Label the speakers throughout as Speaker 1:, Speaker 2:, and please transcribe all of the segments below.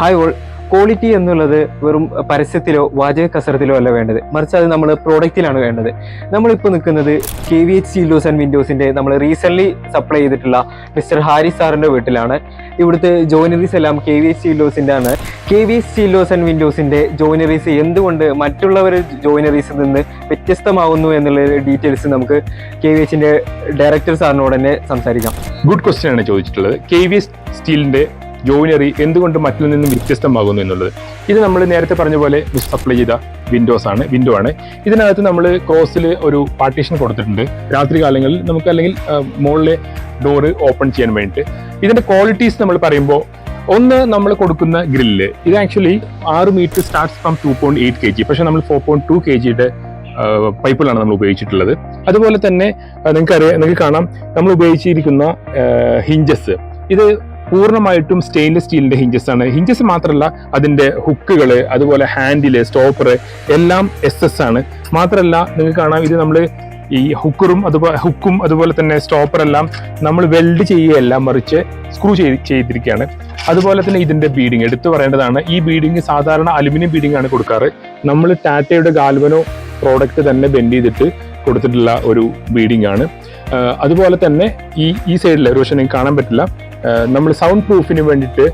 Speaker 1: Hi all. Quality എന്നുള്ളത് വെറും പരസ്യത്തിലോ വാചക കസരത്തിലോ അല്ല വേണ്ടത്, മറിച്ച് അത് നമ്മൾ പ്രോഡക്റ്റിലാണ് വേണ്ടത്. നമ്മളിപ്പോൾ നിൽക്കുന്നത് KVH സ്റ്റീൽഡോസ് ആൻഡ് വിൻഡോസിൻ്റെ നമ്മൾ റീസെൻ്റ്ലി സപ്ലൈ ചെയ്തിട്ടുള്ള മിസ്റ്റർ ഹാരിസ് സാറിൻ്റെ വീട്ടിലാണ്. ഇവിടുത്തെ ജോയിനറീസ് എല്ലാം KVH സ്റ്റീൽഡോസിൻ്റെ ആണ്. KVH സ്റ്റീൽഡോസ് ആൻഡ് വിൻഡോസിൻ്റെ ജോയിനറീസ് എന്തുകൊണ്ട് മറ്റുള്ളവർ ജോയിനറീസിൽ നിന്ന് വ്യത്യസ്തമാകുന്നു എന്നുള്ള ഡീറ്റെയിൽസ് നമുക്ക് KVHൻ്റെ ഡയറക്ടർ സാറിനോട് തന്നെ സംസാരിക്കാം.
Speaker 2: ഗുഡ് ക്വസ്റ്റ്യൻ ആണ് ചോദിച്ചിട്ടുള്ളത്. KVH സ്റ്റീലിൻ്റെ ജോയിനറി എന്തുകൊണ്ട് മറ്റിൽ നിന്നും വ്യത്യസ്തമാകുന്നു എന്നുള്ളത്. ഇത് നമ്മൾ നേരത്തെ പറഞ്ഞ പോലെ സപ്ലൈ ചെയ്ത വിൻഡോ ആണ്. ഇതിനകത്ത് നമ്മൾ ക്രോസിൽ ഒരു പാർട്ടീഷൻ കൊടുത്തിട്ടുണ്ട്. രാത്രി കാലങ്ങളിൽ നമുക്ക് അല്ലെങ്കിൽ മുകളിലെ ഡോറ് ഓപ്പൺ ചെയ്യാൻ വേണ്ടിയിട്ട്. ഇതിന്റെ ക്വാളിറ്റീസ് നമ്മൾ പറയുമ്പോൾ, ഒന്ന് നമ്മൾ കൊടുക്കുന്ന ഗ്രില്ല്, ഇത് actually 6 metre starts from 2.8 kg, പക്ഷെ നമ്മൾ 4.2 kgയുടെ പൈപ്പിലാണ് നമ്മൾ ഉപയോഗിച്ചിട്ടുള്ളത്. അതുപോലെ തന്നെ നിങ്ങൾക്ക് കാണാം നമ്മൾ ഉപയോഗിച്ചിരിക്കുന്ന ഹിഞ്ചസ്, ഇത് പൂർണ്ണമായിട്ടും സ്റ്റെയിൻലെസ് സ്റ്റീലിന്റെ ഹിഞ്ചസ് ആണ്. ഹിഞ്ചസ് മാത്രമല്ല, അതിന്റെ ഹുക്കുകൾ, അതുപോലെ ഹാൻഡില്, സ്റ്റോപ്പർ എല്ലാം SS ആണ്. മാത്രമല്ല നിങ്ങൾക്ക് കാണാം, ഇത് നമ്മൾ ഈ ഹുക്കും അതുപോലെ തന്നെ സ്റ്റോപ്പർ എല്ലാം നമ്മൾ വെൽഡ് ചെയ്യുകയല്ല, മറിച്ച് സ്ക്രൂ ചെയ്തിരിക്കുകയാണ്. അതുപോലെ തന്നെ ഇതിന്റെ ബീഡിങ് എടുത്തു പറയേണ്ടതാണ്. ഈ ബീഡിങ് സാധാരണ അലുമിനിയം ബീഡിങ് ആണ് കൊടുക്കാറ്. നമ്മൾ ടാറ്റയുടെ ഗാൽവനോ പ്രോഡക്റ്റ് തന്നെ ബെൻഡ് ചെയ്തിട്ട് കൊടുത്തിട്ടുള്ള ഒരു ബീഡിങ് ആണ്. അതുപോലെ തന്നെ ഈ സൈഡിൽ ഒരു പക്ഷേ നിങ്ങൾക്ക് കാണാൻ പറ്റില്ല, നമ്മൾ സൗണ്ട് പ്രൂഫിന് വേണ്ടിയിട്ട്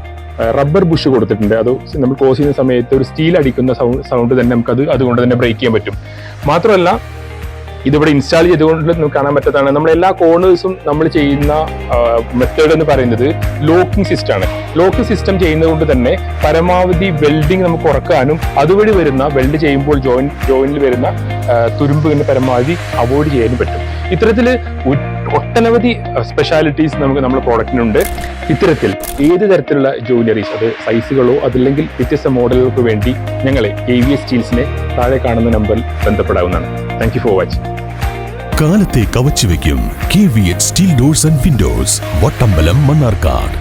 Speaker 2: റബ്ബർ ബുഷ് കൊടുത്തിട്ടുണ്ട്. അത് നമ്മൾ ക്ലോസ് ചെയ്യുന്ന സമയത്ത് ഒരു സ്റ്റീൽ അടിക്കുന്ന സൗണ്ട് തന്നെ നമുക്ക് അതുകൊണ്ട് തന്നെ ബ്രേക്ക് ചെയ്യാൻ പറ്റും. മാത്രമല്ല, ഇതിവിടെ ഇൻസ്റ്റാൾ ചെയ്തുകൊണ്ട് നമുക്ക് കാണാൻ പറ്റത്താണ്. നമ്മൾ എല്ലാ കോർണേഴ്സും നമ്മൾ ചെയ്യുന്ന മെത്തേഡ് എന്ന് പറയുന്നത് ലോക്കിംഗ് സിസ്റ്റം ആണ്. ലോക്കിംഗ് സിസ്റ്റം ചെയ്യുന്നത് കൊണ്ട് തന്നെ പരമാവധി വെൽഡിങ് നമുക്ക് കുറക്കാനും അതുവഴി വരുന്ന വെൽഡ് ചെയ്യുമ്പോൾ ജോയിനിൽ വരുന്ന തുരുമ്പ് പരമാവധി അവോയ്ഡ് ചെയ്യാനും പറ്റും. ഇത്തരത്തിൽ ഒട്ടനവധി സ്പെഷ്യാലിറ്റീസ് നമ്മുടെ പ്രോഡക്റ്റിനുണ്ട്. ഇത്തരത്തിൽ ഏത് തരത്തിലുള്ള ജോയിനറീസ്, അത് സൈസുകളോ അതല്ലെങ്കിൽ വ്യത്യസ്ത മോഡലുകൾക്ക് വേണ്ടി ഞങ്ങളെ KVH സ്റ്റീൽസിനെ താഴെ കാണുന്ന നമ്പറിൽ ബന്ധപ്പെടാവുന്നതാണ്. Thank you for watching.
Speaker 3: കാലത്തെ കവച്ചു വയ്ക്കും KVH steel doors and Windows, Vattambalam, Mannarkkad.